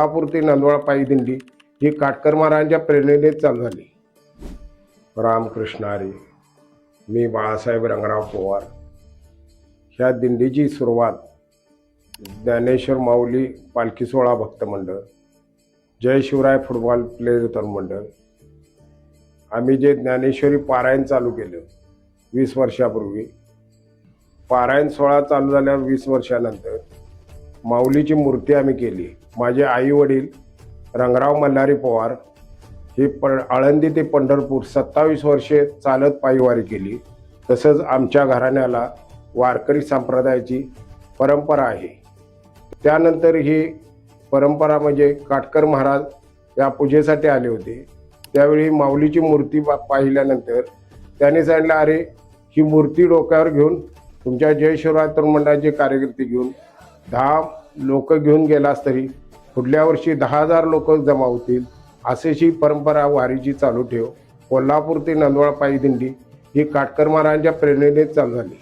कोल्हापूर नंदवाळ पायी दिंडी ही काटकर महाराजांच्या प्रेरणेने चालू झाली। रामकृष्ण हरी। मी बाळासाहेब रंगराव पवार। ह्या दिंडीची सुरुवात ज्ञानेश्वर माऊली पालखी सोहळा भक्त मंडळ, जय शिवराय फुटबॉल प्लेयर तरुण मंडळ, आम्ही जे ज्ञानेश्वरी पारायण चालू केलं 20 वर्षापूर्वी, पारायण सोहळा चालू झाल्यावर 20 वर्षानंतर माऊलीची मूर्ती आम्ही केली। माझे आई वडील रंगराव मल्हारी पवार हे आळंदी ते पंढरपूर 27 वर्षे चालत पायीवारी केली। तसंच आमच्या घराण्याला वारकरी संप्रदायाची परंपरा आहे। त्यानंतर ही परंपरा म्हणजे काटकर महाराज या पूजेसाठी आले होते। त्यावेळी माऊलीची मूर्ती पाहिल्यानंतर त्यांनी सांगितलं, अरे ही मूर्ती डोक्यावर घेऊन तुमच्या जय शिवराय तरुण मंडळाचे कार्यकर्ते घेऊन 10 लोक घेऊन गेलास तरी पुढल्या वर्षी 10,000 लोक जमा होतील, अशीची परंपरा वारीची चालू ठेव। कोल्हापूर ते नंदवाळ पायी दिंडी ही काटकर महाराजांच्या प्रेरणेने चालू झाली।